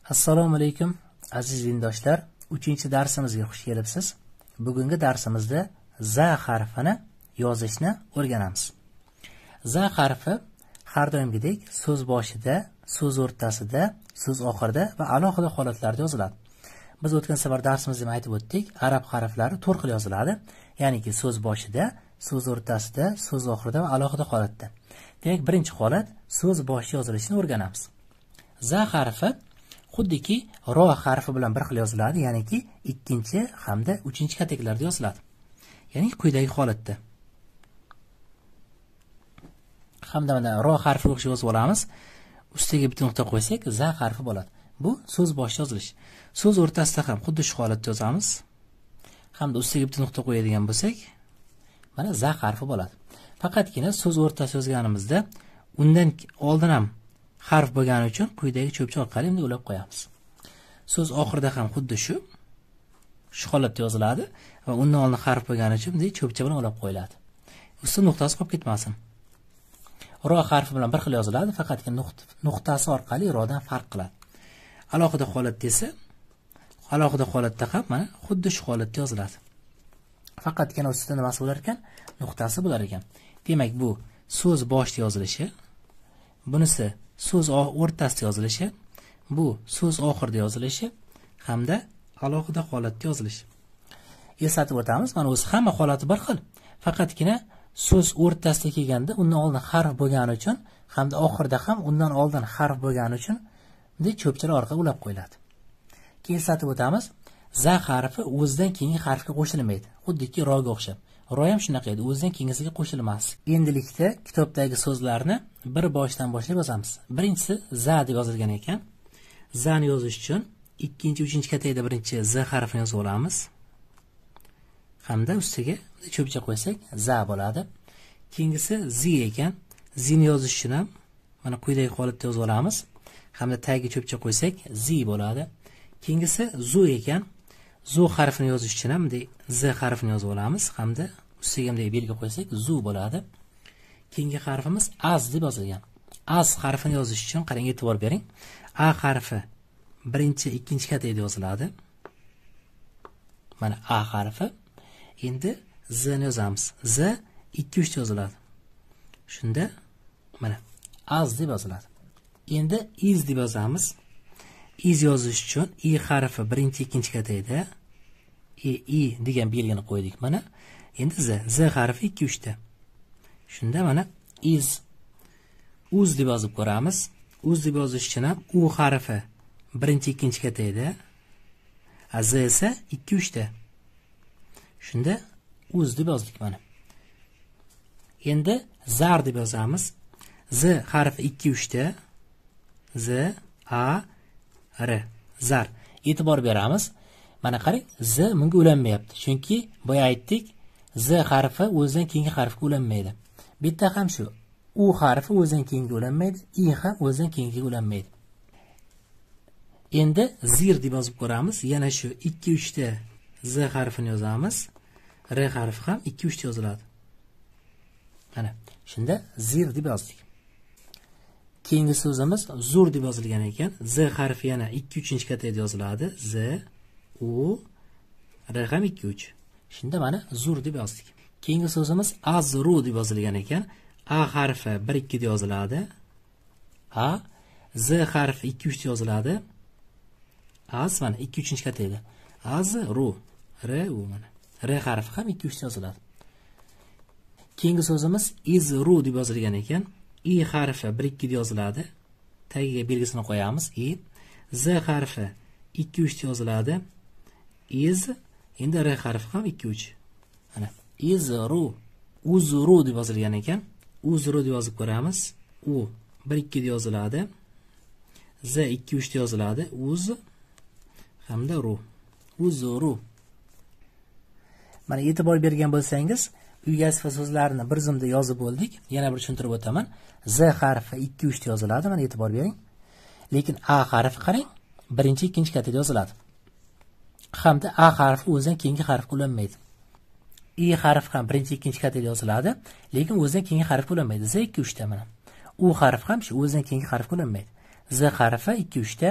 Assalomu alaykum aziz dindoshlar. 3-darsimizga xush kelibsiz. Bugungi darsimizda za harfini yozishni o'rganamiz. Za harfi har doimgidek so'z boshida, so'z o'rtasida, so'z oxirida va alohida holatlarda yoziladi. Biz o'tgan safar darsimizda aytib o'tdik, arab harflari 4 xil yoziladi. Ya'niki so'z boshida, so'z o'rtasida, so'z oxirida va alohida holatda. Demak, birinchi holat so'z boshi yozilishini o'rganamiz. Za harfi xuddiki ro harfi bilan bir xil yoziladi, ya'niki ikkinchi hamda uchinchi kategoriyalarda yoziladi. Ya'ni quyidagi holatda. Hamda mana ro harfi o'xshab yozib olamiz. Ustiga bitta nuqta qo'ysak, za harfi bo'ladi. Bu so'z boshi yozilish. So'z o'rtasida ham xuddi shu holatda yozamiz. Hamda ustiga bitta nuqta qo'yadigan bo'lsak, mana za harfi bo'ladi. Faqatgina so'z o'rtasida yozganimizda undan oldin ham harf bo'lgani uchun quyidagi cho'pcha orqali bunday ulab qo'yamiz. So'z oxirida ham xuddi shu holatda yoziladi va undan oldin harf bo'lgani uchun bunday cho'pcha bilan ulab qo'yiladi. Usti nuqtasi qolib ketmasin. Ro harfi bilan bir xil yoziladi, faqatgina nuqtasi orqali rodan farq qiladi. Alohida holatda esa alohida holatda ham mana xuddi shu holatda yoziladi. Faqatgina ustida nimasi bo'lar ekan? Nuqtasi bo'lar ekan. Demak, bu so'z boshida yozilishi, bunisi so'z o'rtasida yozilishi, bu so'z oxirida yozilishi hamda alohida holatda yozilishi. Eslatib o'tamiz, mana o'zi hamma holati bir xil. Faqatgina so'z o'rtasida kelganda undan oldin harf bo'lgani uchun hamda oxirida ham undan oldin harf bo'lgani uchun bunday cho'pchalar orqali ulab qo'yiladi. Keyin eslatib o'tamiz, za harfi o'zidan keyingi harfga qo'shilmaydi. Xuddiki roga o'xshab. Ro ham shunaqa edi, o'zidan keyingisiga qo'shilmas. Endilikda kitobdagi so'zlarni bir boshidan boshlab yozamiz. Birinchisi za deb yozilgan ekan. Za ni yozish uchun ikkinchi, uchinchi kategoriyada birinchi z harfini yozib olamiz. Hamda ustiga cho'pcha qo'ysak za bo'ladi. Keyingisi zi ekan. Zi ni yozish uchun ham mana quyidagi holatda yozib olamiz. Hamda tagiga cho'pcha qo'ysak zi bo'ladi. Keyingisi zu ekan. Zu harfini yozish uchun ham bunday z harfini yozib olamiz. Hamda ustiga bunday belgi qo'ysak zu bo'ladi. Keyingi harfimiz az deb yozilgan. Az harfini yozish uchun qarang, e'tibor bering. A harfi birinchi, ikkinchi kategoriyada yoziladi. Mana A harfi. Endi z ni yozamiz. Z 2-3 yoziladi. Shunda mana az deb yoziladi. Endi iz deb yozamiz. Iz yozish uchun i harfi birinchi, ikkinchi kategoriyada i degan belgini qo'ydik mana. Endi z harfi 2-3 ta. Shunda mana iz uz deb yozib ko'ramiz. Uz deb yozish uchun ham u harfi birinchi, ikkinchi kategoriyada, z esa 2-3 ta. Shunda uz deb yozdik mana. Endi zar deb yozamiz. Z harfi 2-3 ta. Z a r zar. E'tibor beramiz. Mana qarang, z bunga ulanmayapti. Chunki boya aytdik, z harfi o'zidan keyingi harfga ulanmaydi. Bitta ham shu. U harfi o'zidan keyingi ulanmaydi, i ham o'zidan keyingi ulanmaydi. Endi zir deb yozib ko'ramiz. Yana shu 2-3 ta z harfini yozamiz. R harfi ham 2-3 ta yoziladi. Mana shunda zir deb yozdik. Keyingi so'zimiz zur deb yozilgan ekan. Z harfi yana 2-3 kategoriyada yoziladi. Z, u, r ham 2-3. Shunda mana zur deb yozdik. Keyingi so'zimiz azru deb yozilgan ekan. A harfi 1-2 da yoziladi. A, z harfi 2-3 da yoziladi. Az mana 2-3 kategoriyada. Azru, r, u mana. R harfi ham 2-3 da yoziladi. Keyingi so'zimiz izru deb yozilgan ekan. I harfi 1-2 da yoziladi. Tagiga belgisini qo'yamiz. I. Z harfi 2-3 da yoziladi. Iz. Endi r harfi ham 2-3. Mana izru. Uzru deb yozilgan ekan. Uzru deb yozib ko'ramiz. U 1-2 da yoziladi. Z 2-3 da yoziladi. Uz hamda ru. Uzru. Mana e'tibor bergan bo'lsangiz, uyasifa so'zlarini bir zumda yozib bo'ldik. Yana bir tushuntirib o'taman. Z harfi 2-3 da yoziladi. Mana e'tibor bering. Lekin A harfi qarang, birinchi, ikkinchi kategoriyada yoziladi. Hamda A harfi o'zidan keyingi harfga ulanmaydi. I harfi ham birinchi, ikkinchi kategoriyada yoziladi, lekin o'zidan keyingi harfga ulanmaydi. Z 2-3 ta mana. U harfi ham shu o'zidan keyingi harfga ulanmaydi. Z harfi 2-3 ta.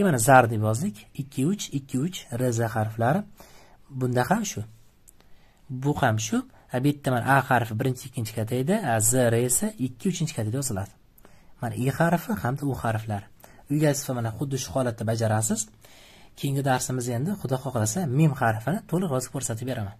Mana zar deb yozdik. 2 3 2 3 RZ harflari. Bunda ham shu. Bu ham shu. Bu yerda mana A harfi birinchi, ikkinchi katayda, Z R esa 2 3-chi katayda yoziladi. Mana I harfi hamda U harflari. Uyga mana xuddi shu holatda bajarasiz. Keyingi darsimizda endi Xudo xohlasa mim harfini to'liq yozib ko'rsatib beraman.